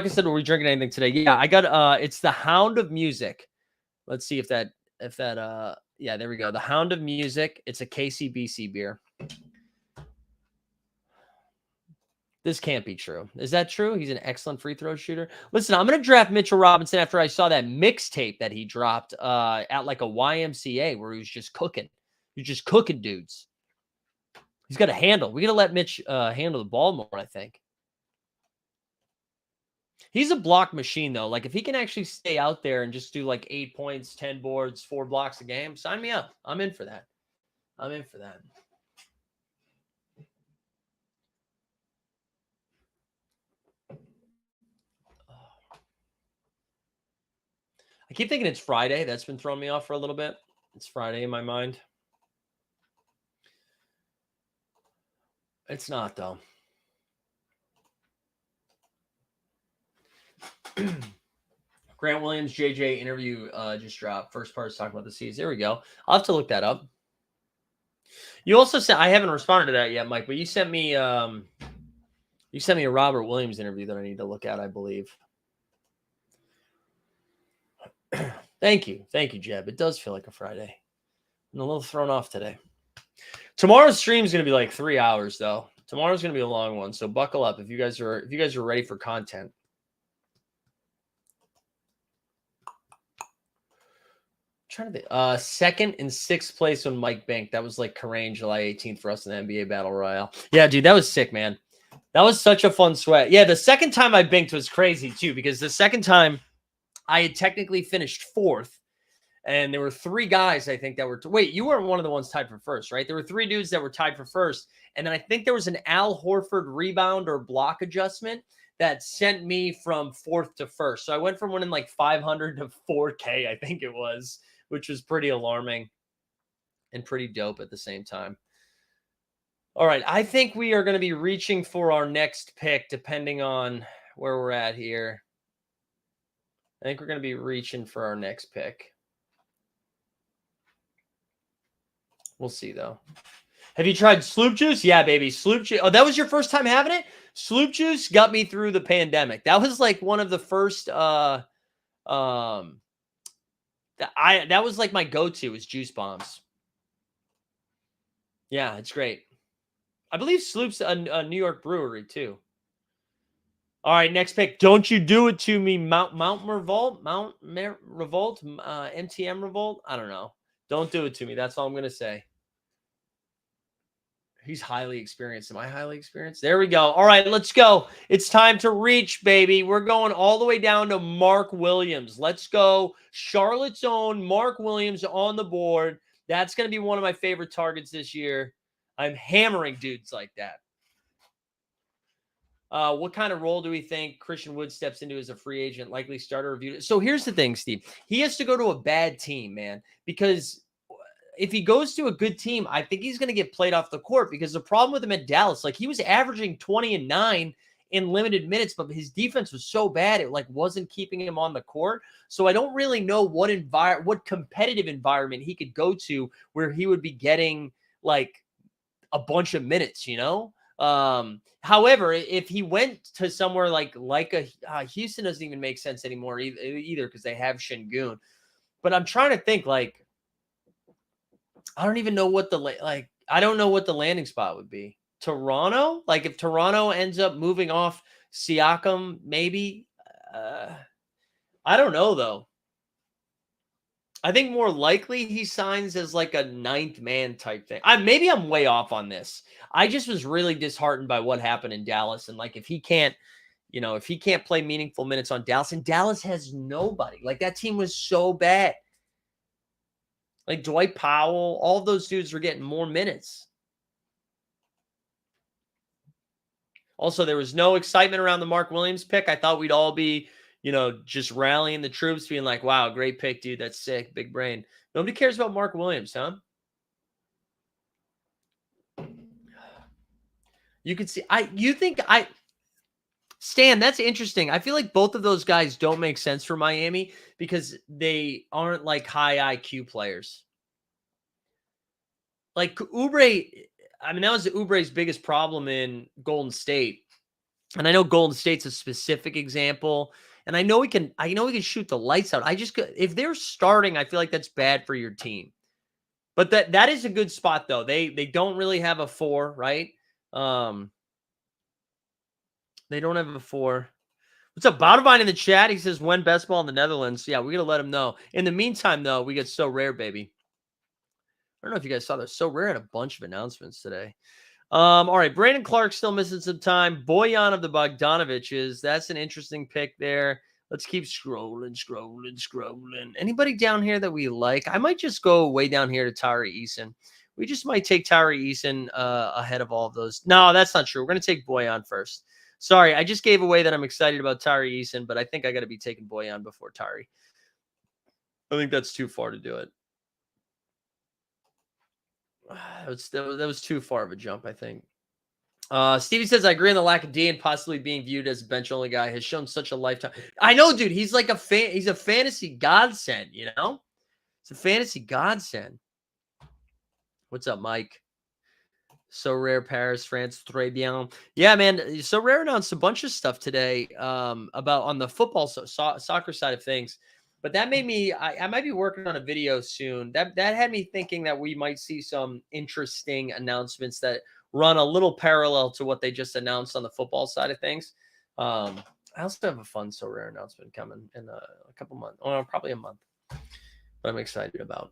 said, "Were we drinking anything today?" Yeah, I got it's the Hound of Music. Let's see if that yeah, there we go. The Hound of Music. It's a KCBC beer. This can't be true. Is that true? He's an excellent free throw shooter. Listen, I'm going to draft Mitchell Robinson after I saw that mixtape that he dropped at like a YMCA where he was just cooking. He's just cooking dudes. He's got a handle. We got to let Mitch handle the ball more, I think. He's a block machine, though. Like, if he can actually stay out there and just do like 8 points, 10 boards, 4 blocks a game, sign me up. I'm in for that. I'm in for that. I keep thinking it's Friday. That's been throwing me off for a little bit. It's Friday in my mind. It's not, though. Grant Williams, JJ interview just dropped. First part is talking about the C's. There we go. I'll have to look that up. You also said, I haven't responded to that yet, Mike, but you sent me a Robert Williams interview that I need to look at, I believe. Thank you, Jeb. It does feel like a Friday. I'm a little thrown off today. Tomorrow's stream is going to be like 3 hours, though. Tomorrow's going to be a long one, so buckle up if you guys are ready for content. Trying to think. 2nd and 6th place when Mike banked. That was like Karain, July 18th for us in the NBA Battle Royale. Yeah, dude, that was sick, man. That was such a fun sweat. Yeah, the second time I banked was crazy too, because the second time I had technically finished 4th, and there were 3 guys, I think, that were wait, you weren't one of the ones tied for 1st, right? There were 3 dudes that were tied for 1st, and then I think there was an Al Horford rebound or block adjustment that sent me from 4th to 1st. So I went from winning like 500 to 4K, I think it was, which was pretty alarming and pretty dope at the same time. All right, I think we are going to be reaching for our next pick, depending on where we're at here. I think we're going to be reaching for our next pick. We'll see, though. Have you tried Sloop Juice? Yeah, baby. Sloop Juice. Oh, that was your first time having it? Sloop Juice got me through the pandemic. That was like one of the first that was like my go-to was juice bombs. Yeah, it's great. I believe Sloop's a New York brewery too. All right, next pick. Don't you do it to me, Mount Revolt, MTM Revolt. I don't know. Don't do it to me. That's all I'm gonna say. He's highly experienced. Am I highly experienced? There we go. All right, let's go. It's time to reach, baby. We're going all the way down to Mark Williams. Let's go. Charlotte's own Mark Williams on the board. That's going to be one of my favorite targets this year. I'm hammering dudes like that. What kind of role do we think Christian Wood steps into as a free agent, likely starter review? So here's the thing, Steve. He has to go to a bad team, man, because if he goes to a good team, I think he's going to get played off the court, because the problem with him at Dallas, like, he was averaging 20 and 9 in limited minutes, but his defense was so bad it like wasn't keeping him on the court. So I don't really know what competitive environment he could go to where he would be getting like a bunch of minutes, you know? However, if he went to somewhere like Houston doesn't even make sense anymore either because they have Şengün. But I'm trying to think, like, I don't even know what I don't know what the landing spot would be. Toronto? Like, if Toronto ends up moving off Siakam, maybe. I don't know, though. I think more likely he signs as like a 9th man type thing. Maybe I'm way off on this. I just was really disheartened by what happened in Dallas. And like, if he can't play meaningful minutes on Dallas, and Dallas has nobody, like, that team was so bad. Like Dwight Powell, all of those dudes were getting more minutes. Also, there was no excitement around the Mark Williams pick. I thought we'd all be, just rallying the troops, being like, wow, great pick, dude. That's sick. Big brain. Nobody cares about Mark Williams, huh? You can see, Stan, that's interesting. I feel like both of those guys don't make sense for Miami because they aren't like high IQ players. like Oubre, I mean, that was Oubre's biggest problem in Golden State. And I know Golden State's a specific example. And I know he can shoot the lights out. If they're starting, I feel like that's bad for your team. But that is a good spot though. They don't really have a 4, right? They don't have a 4. What's up, Boudevine in the chat? He says, when best ball in the Netherlands? Yeah, we're going to let him know. In the meantime, though, we get So Rare, baby. I don't know if you guys saw this. So Rare had a bunch of announcements today. All right, Brandon Clark still missing some time. Boyan of the Bogdanoviches. That's an interesting pick there. Let's keep scrolling. Anybody down here that we like? I might just go way down here to Tari Eason. We just might take Tari Eason ahead of all of those. No, that's not true. We're going to take Boyan first. Sorry, I just gave away that I'm excited about Tari Eason, but I think I got to be taking Boyan before Tari. I think that's too far to do it. That was too far of a jump, I think. Stevie says, I agree on the lack of D and possibly being viewed as a bench-only guy. Has shown such a lifetime. I know, dude. He's like he's a fantasy godsend, you know? It's a fantasy godsend. What's up, Mike? So Rare, Paris, France, très bien. Yeah, man. So Rare announced a bunch of stuff today about on the football soccer side of things. But that made me, I might be working on a video soon. That had me thinking that we might see some interesting announcements that run a little parallel to what they just announced on the football side of things. I also have a fun So Rare announcement coming in a couple months, or probably a month, but I'm excited about.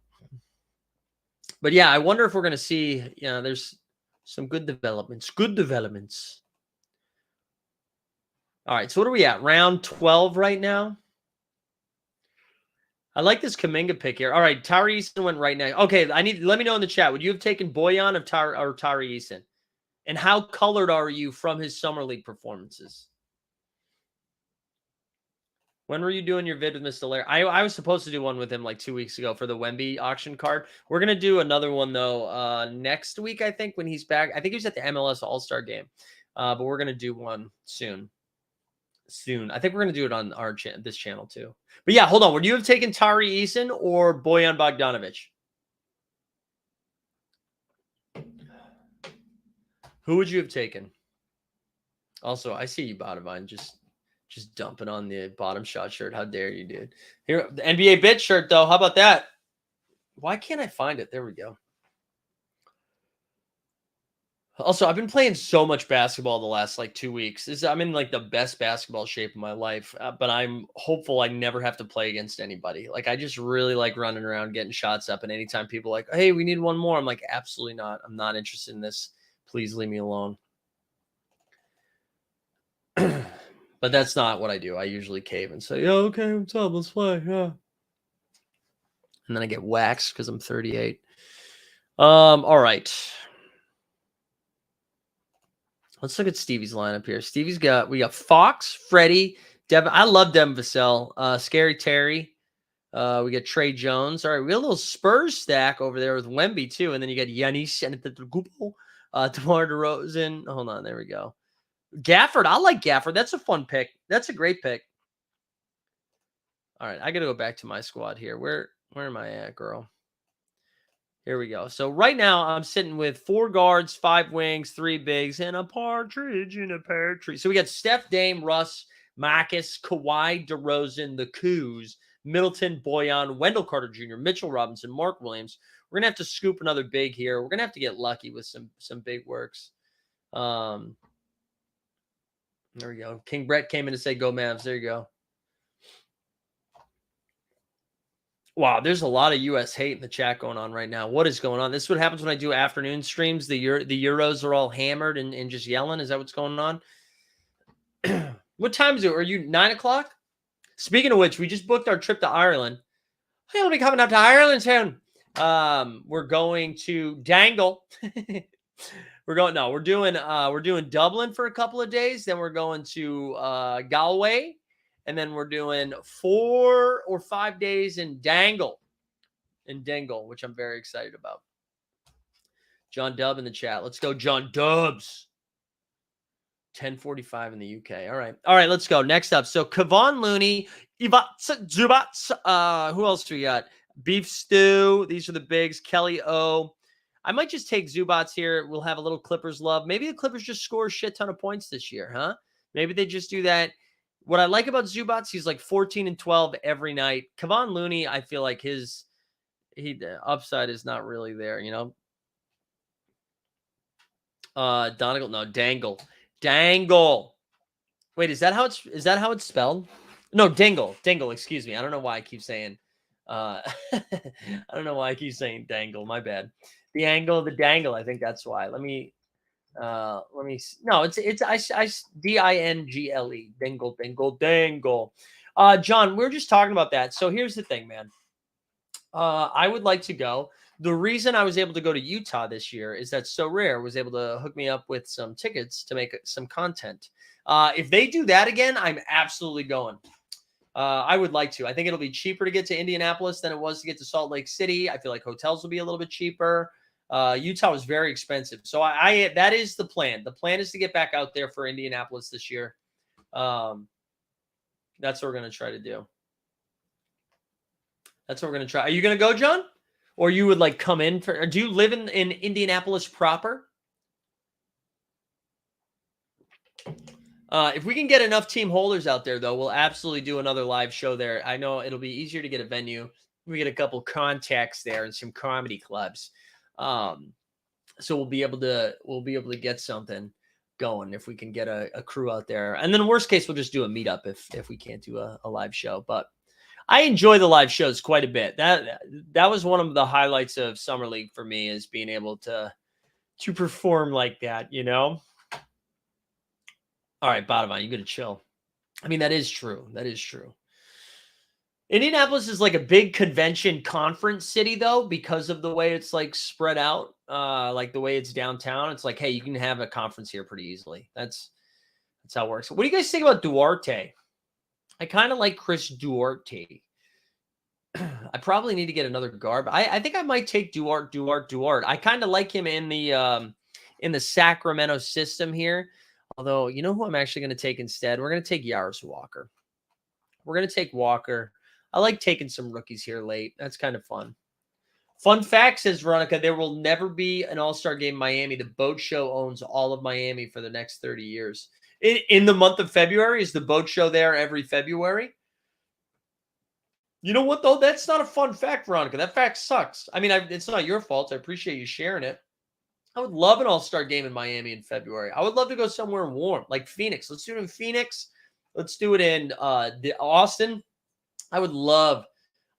But yeah, I wonder if we're going to see, there's some good developments. All right, so what are we at? Round 12 right now? I like this Kuminga pick here. All right, Tari Eason went right now. Okay, let me know in the chat. Would you have taken Boyan or Tari Eason? And how colored are you from his summer league performances? When were you doing your vid with Mr. Lair? I was supposed to do one with him like 2 weeks ago for the Wemby auction card. We're going to do another one, though, next week, I think, when he's back. I think he was at the MLS All-Star game. But we're going to do one soon. I think we're going to do it on our this channel, too. But yeah, hold on. Would you have taken Tari Eason or Boyan Bogdanovic? Who would you have taken? Also, I see you, Boudevine, just dumping on the bottom shot shirt. How dare you, dude? Here, the NBA bit shirt, though. How about that? Why can't I find it? There we go. Also, I've been playing so much basketball the last 2 weeks. I'm in the best basketball shape of my life, but I'm hopeful I never have to play against anybody. I just really like running around, getting shots up, and anytime people are like, hey, we need one more, I'm like, absolutely not. I'm not interested in this. Please leave me alone. But that's not what I do. I usually cave and say, yeah, okay, what's up? Let's play. Yeah. And then I get waxed because I'm 38. All right. Let's look at Stevie's lineup here. We got Fox, Freddie, Devin. I love Devin Vassell, Scary Terry. We got Trey Jones. All right, we got a little Spurs stack over there with Wemby too. And then you got Giannis Antetokounmpo, DeMar DeRozan. Hold on, there we go. Gafford, I like Gafford. That's a fun pick. That's a great pick. All right, I got to go back to my squad here. Where am I at, girl? Here we go. So right now I'm sitting with 4 guards, 5 wings, 3 bigs, and a partridge in a pear tree. So we got Steph, Dame, Russ, Marcus, Kawhi, DeRozan, the Coos, Middleton, Boyan, Wendell Carter Jr., Mitchell Robinson, Mark Williams. We're gonna have to scoop another big here. We're gonna have to get lucky with some big works. There we go. King Brett came in to say go Mavs. There you go. Wow, there's a lot of U.S. hate in the chat going on right now. What is going on? This is what happens when I do afternoon streams. The Euros are all hammered and just yelling. Is that what's going on? What time is it? Are you 9 o'clock? Speaking of which, we just booked our trip to Ireland. Hey, we'll be coming up to Ireland soon. We're going to Dangle. We're doing Dublin for a couple of days. Then we're going to Galway. And then we're doing 4 or 5 days in Dingle, which I'm very excited about. John Dub in the chat. Let's go, John Dubs. 10:45 in the UK. All right, let's go. Next up. So Kevon Looney, Ivats, Zubats. Who else do we got? Beef Stew. These are the bigs. Kelly O. I might just take Zubats here. We'll have a little Clippers love. Maybe the Clippers just score a shit ton of points this year, huh? Maybe they just do that. What I like about Zubats, he's like 14 and 12 every night. Kevon Looney, I feel like the upside is not really there, you know. Donegal, no, Dangle. Wait, is that how it's spelled? No, Dingle, excuse me. I don't know why I keep saying I don't know why I keep saying dangle. My bad. The dangle. I think that's why. Let me see. No, it's Dingle. Dingle. John, we were just talking about that. So here's the thing, man. I would like to go. The reason I was able to go to Utah this year is that So Rare was able to hook me up with some tickets to make some content. If they do that again, I'm absolutely going. I would like to. I think it'll be cheaper to get to Indianapolis than it was to get to Salt Lake City. I feel like hotels will be a little bit cheaper. Utah was very expensive. So that is the plan. The plan is to get back out there for Indianapolis this year. That's what we're going to try to do. That's what we're going to try. Are you going to go, John? Or you would like come in for, do you live in Indianapolis proper? If we can get enough team holders out there, though, we'll absolutely do another live show there. I know it'll be easier to get a venue. We get a couple contacts there and some comedy clubs. So we'll be able to get something going if we can get a crew out there. And then worst case, we'll just do a meetup if we can't do a live show. But I enjoy the live shows quite a bit. That was one of the highlights of Summer League for me, is being able to perform like that, you know? All right, Bottom, you got to chill. I mean, that is true. That is true. Indianapolis is like a big convention conference city, though, because of the way it's like spread out, like the way it's downtown. It's like, hey, you can have a conference here pretty easily. That's how it works. What do you guys think about Duarte? I kind of like Chris Duarte. I probably need to get another guard. I think I might take Duarte. I kind of like him in the Sacramento system here. Although, you know who I'm actually going to take instead? We're going to take Yaris Walker. We're going to take Walker. I like taking some rookies here late. That's kind of fun. Fun fact, says Veronica, there will never be an All-Star game in Miami. The Boat Show owns all of Miami for the next 30 years. In the month of February, is the Boat Show there every February? You know what, though? That's not a fun fact, Veronica. That fact sucks. I mean, it's not your fault. I appreciate you sharing it. I would love an All-Star game in Miami in February. I would love to go somewhere warm, like Phoenix. Let's do it in Phoenix. Let's do it in Austin. I would love.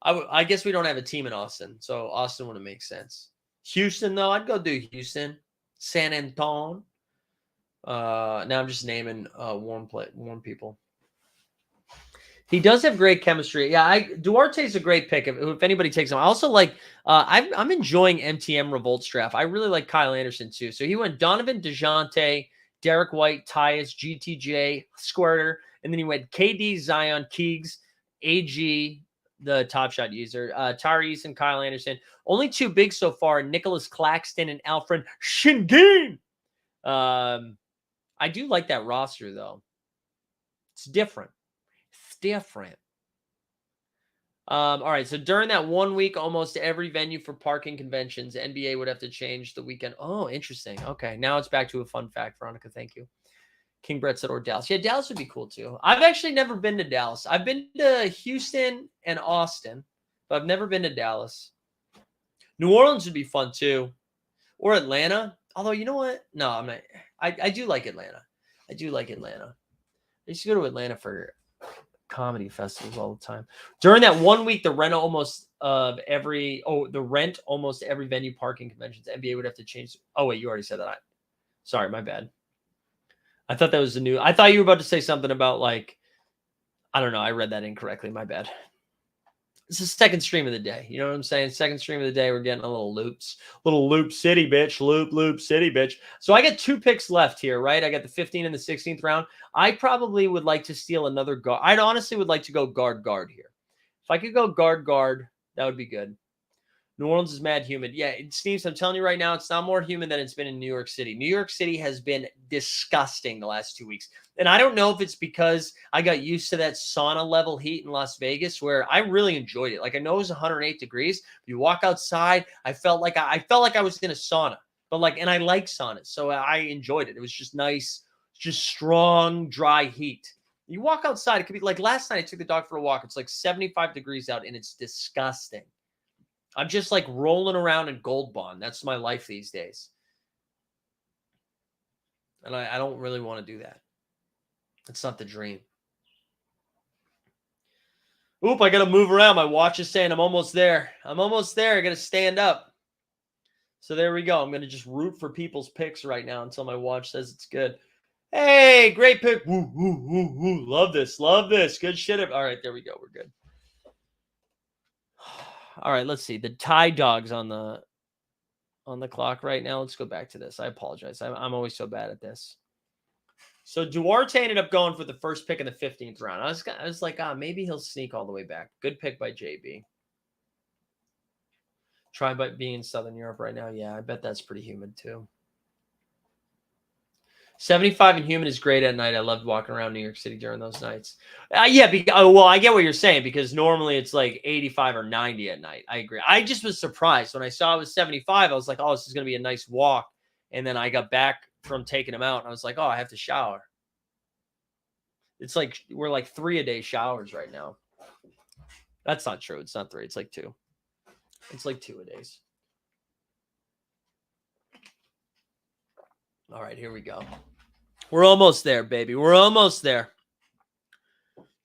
I guess we don't have a team in Austin, so Austin wouldn't make sense. Houston, though, I'd go do Houston. San Antonio. Now I'm just naming warm people. He does have great chemistry. Yeah, Duarte's a great pick if anybody takes him. I also like I'm enjoying MTM Revolt's draft. I really like Kyle Anderson too. So he went Donovan DeJounte, Derek White, Tyus, GTJ, Squirter, and then he went KD, Zion, Keegs, AG, the Top Shot user, Tyrese and Kyle Anderson. Only two big so far, Nicholas Claxton and Alfred Şengün. I do like that roster, though. It's different. All right, so during that 1 week, almost every venue for parking conventions, NBA would have to change the weekend. Oh, interesting. Okay, now it's back to a fun fact, Veronica. Thank you. King Brett said, or Dallas. Yeah, Dallas would be cool, too. I've actually never been to Dallas. I've been to Houston and Austin, but I've never been to Dallas. New Orleans would be fun, too. Or Atlanta. Although, you know what? No, I'm not. I do like Atlanta. I used to go to Atlanta for comedy festivals all the time. During that 1 week, the rent almost every venue parking conventions, NBA would have to change. Oh, wait, you already said that. Sorry, my bad. I thought that was I thought you were about to say something about like, I don't know. I read that incorrectly. My bad. It's the second stream of the day. You know what I'm saying? Second stream of the day. We're getting a little loops. Little loop city, bitch. Loop city, bitch. So I got 2 picks left here, right? I got the 15th and the 16th round. I probably would like to steal another guard. I'd honestly would like to go guard here. If I could go guard, that would be good. New Orleans is mad humid. Yeah, Steve, I'm telling you right now, it's not more humid than it's been in New York City. New York City has been disgusting the last 2 weeks. And I don't know if it's because I got used to that sauna level heat in Las Vegas where I really enjoyed it. Like I know it was 108 degrees. You walk outside, I felt like I was in a sauna. But and I like saunas, so I enjoyed it. It was just nice, just strong, dry heat. You walk outside, it could be like last night I took the dog for a walk. It's like 75 degrees out and it's disgusting. I'm just like rolling around in Gold Bond. That's my life these days. And I don't really want to do that. It's not the dream. Oop, I got to move around. My watch is saying I'm almost there. I'm almost there. I got to stand up. So there we go. I'm going to just root for people's picks right now until my watch says it's good. Hey, great pick. Woo, woo, woo, woo. Love this. Love this. Good shit. All right, there we go. We're good. All right, let's see. The Tie Dogs on the clock right now. Let's go back to this. I apologize. I'm always so bad at this. So Duarte ended up going for the first pick in the 15th round. I was like, maybe he'll sneak all the way back. Good pick by JB. Try by being in Southern Europe right now. Yeah, I bet that's pretty humid too. 75 and humid is great at night. I loved walking around New York City during those nights. Yeah, well, I get what you're saying because normally it's like 85 or 90 at night. I agree. I just was surprised when I saw it was 75. I was like, oh, this is going to be a nice walk. And then I got back from taking them out and I was like, oh, I have to shower. It's like we're like 3 a day showers right now. That's not true. It's not 3. It's like 2. It's like 2 a days. All right, here we go. We're almost there, baby. We're almost there.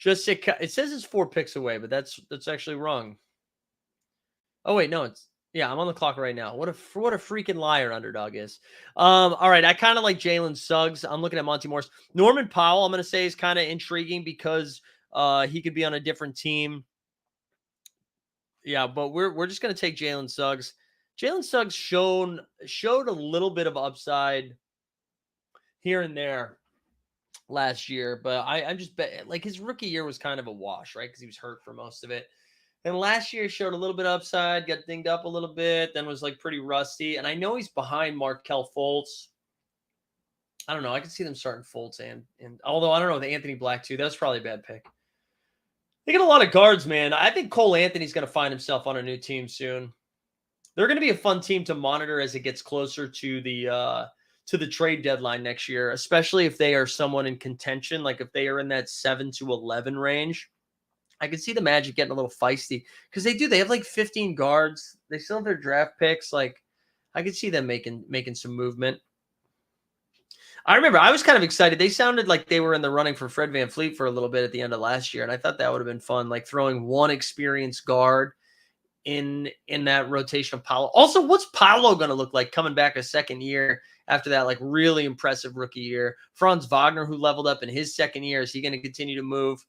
It says it's 4 picks away, but that's actually wrong. Oh wait, no, I'm on the clock right now. What a freaking liar Underdog is. All right, I kind of like Jalen Suggs. I'm looking at Monty Morris. Norman Powell, I'm gonna say is kind of intriguing because he could be on a different team. Yeah, but we're just gonna take Jalen Suggs. Jalen Suggs showed a little bit of upside here and there last year, but I'm just bet like his rookie year was kind of a wash, right? Because he was hurt for most of it. And last year showed a little bit of upside, got dinged up a little bit, then was like pretty rusty. And I know he's behind Markelle Fultz. I don't know. I can see them starting Fultz and although I don't know with Anthony Black too. That's probably a bad pick. They get a lot of guards, man. I think Cole Anthony's going to find himself on a new team soon. They're going to be a fun team to monitor as it gets closer to the trade deadline next year, especially if they are someone in contention, like if they are in that 7 to 11 range. I could see the Magic getting a little feisty because they have like 15 guards. They still have their draft picks. Like I could see them making some movement. I remember I was kind of excited. They sounded like they were in the running for Fred VanVleet for a little bit at the end of last year. And I thought that would have been fun, like throwing one experienced guard in that rotation of Paolo. Also, what's Paolo going to look like coming back a second year after that like really impressive rookie year? Franz Wagner, who leveled up in his second year, is he going to continue to move?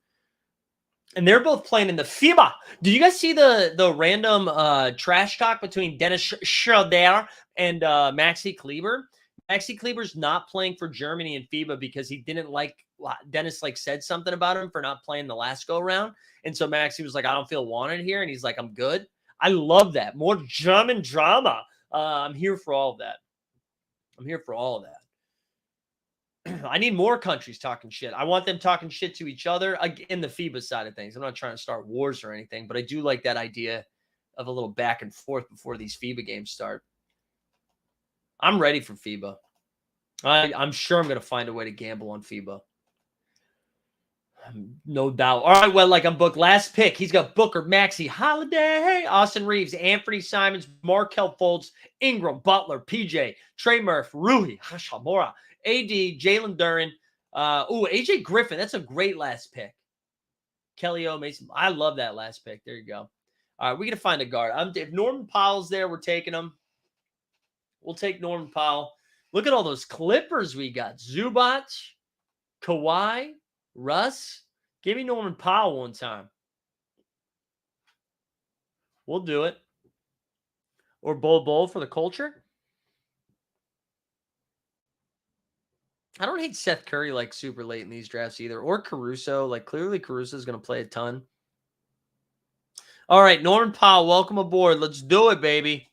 And they're both playing in the FIBA. Do you guys see the random trash talk between Dennis Schroeder and Maxi Kleber? Maxi Kleber's not playing for Germany in FIBA because he didn't like Dennis said something about him for not playing the last go round. And so Maxi was like, I don't feel wanted here. And he's like, I'm good. I love that. More German drama. I'm here for all of that. I need more countries talking shit. I want them talking shit to each other in the FIBA side of things. I'm not trying to start wars or anything, but I do like that idea of a little back and forth before these FIBA games start. I'm ready for FIBA. I'm sure I'm going to find a way to gamble on FIBA. No doubt. All right, well, I'm booked. Last pick. He's got Booker, Maxey, Holiday, Austin Reeves, Anthony Simons, Markelle Fultz, Ingram, Butler, PJ, Trey Murph, Rui, Hachimura, AD, Jalen Duren. AJ Griffin. That's a great last pick. Kelly O. Mason. I love that last pick. There you go. All right, we're going to find a guard. If Norman Powell's there, we're taking him. We'll take Norman Powell. Look at all those Clippers we got. Zubac, Kawhi, Russ. Give me Norman Powell one time. We'll do it. Or Bol for the culture. I don't hate Seth Curry super late in these drafts either. Or Caruso. Clearly Caruso is going to play a ton. All right, Norman Powell, welcome aboard. Let's do it, baby.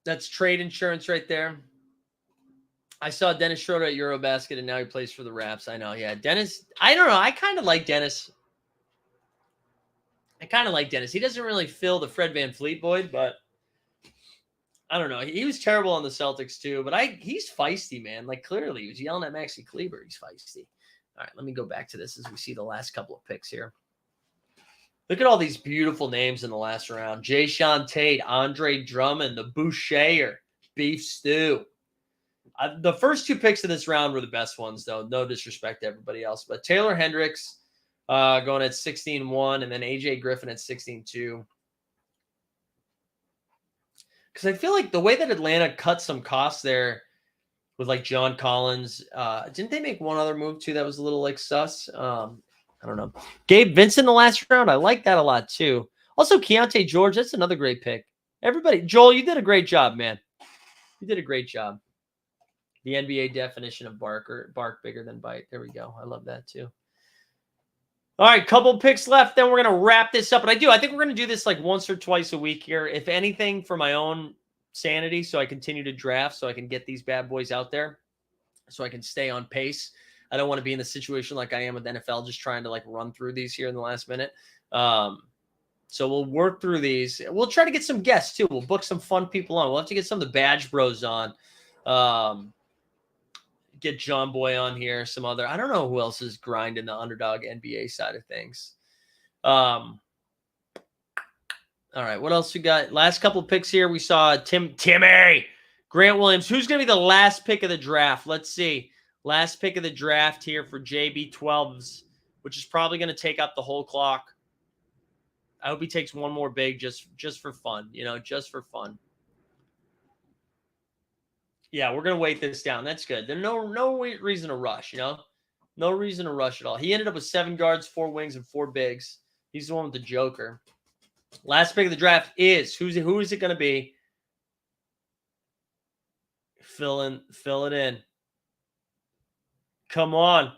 That's trade insurance right there. I saw Dennis Schroeder at Eurobasket, and now he plays for the Raps. I know, yeah. Dennis, I don't know. I kind of like Dennis. He doesn't really fill the Fred VanVleet void, but I don't know. He was terrible on the Celtics too, but he's feisty, man. Like, clearly, he was yelling at Maxi Kleber. He's feisty. All right, let me go back to this as we see the last couple of picks here. Look at all these beautiful names in the last round. Jayshawn Tate, Andre Drummond, the Boucher, Beef Stew. The first two picks of this round were the best ones, though. No disrespect to everybody else. But Taylor Hendricks going at 16-1, and then AJ Griffin at 16-2. Because I feel like the way that Atlanta cut some costs there with like John Collins, didn't they make one other move too that was a little like sus? I don't know. Gabe Vincent in the last round. I like that a lot too. Also, Keontae George. That's another great pick. Everybody, Joel, you did a great job, man. You did a great job. The NBA definition of bark bigger than bite. There we go. I love that too. All right, couple picks left. Then we're going to wrap this up. But I think we're going to do this like once or twice a week here. If anything, for my own sanity, so I continue to draft, so I can get these bad boys out there, so I can stay on pace. I don't want to be in a situation like I am with NFL, just trying to like run through these here in the last minute. So we'll work through these. We'll try to get some guests too. We'll book some fun people on. We'll have to get some of the Badge Bros on. Get John Boy on here. Some other, I don't know who else is grinding the Underdog NBA side of things. All right, what else we got? Last couple picks here. We saw Timmy Grant Williams. Who's going to be the last pick of the draft? Let's see. Last pick of the draft here for JB12s, which is probably going to take up the whole clock. I hope he takes one more big just for fun, just for fun. Yeah, we're going to weight this down. That's good. There's no reason to rush, No reason to rush at all. He ended up with 7 guards, 4 wings, and 4 bigs. He's the one with the Joker. Last pick of the draft is, who is it going to be? Fill it in. Come on.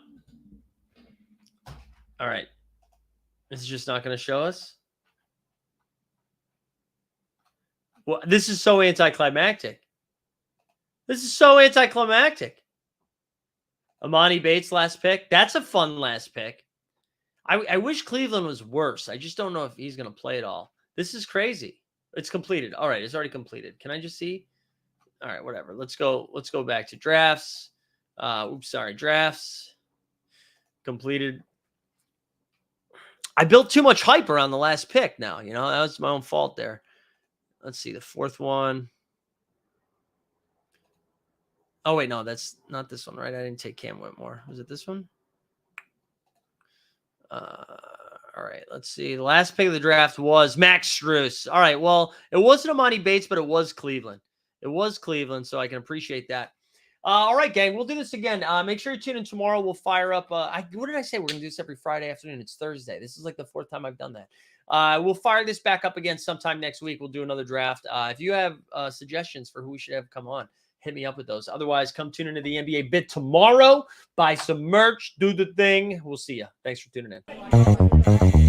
All right. This is just not going to show us. Well, this is so anticlimactic. Amani Bates, last pick. That's a fun last pick. I wish Cleveland was worse. I just don't know if he's going to play at all. This is crazy. It's completed. All right, it's already completed. Can I just see? All right, whatever. Let's go back to drafts. Drafts. Completed. I built too much hype around the last pick now. That was my own fault there. Let's see, the fourth one. Oh, wait, no, that's not this one, right? I didn't take Cam Whitmore. Was it this one? All right, let's see. The last pick of the draft was Max Strus. All right, well, it wasn't Amani Bates, but it was Cleveland. So I can appreciate that. All right, gang, we'll do this again. Make sure you tune in tomorrow. We'll fire up. What did I say? We're going to do this every Friday afternoon. It's Thursday. This is like the 4th time I've done that. We'll fire this back up again sometime next week. We'll do another draft. If you have suggestions for who we should have come on, hit me up with those. Otherwise, come tune into the NBA Bit tomorrow. Buy some merch. Do the thing. We'll see you. Thanks for tuning in.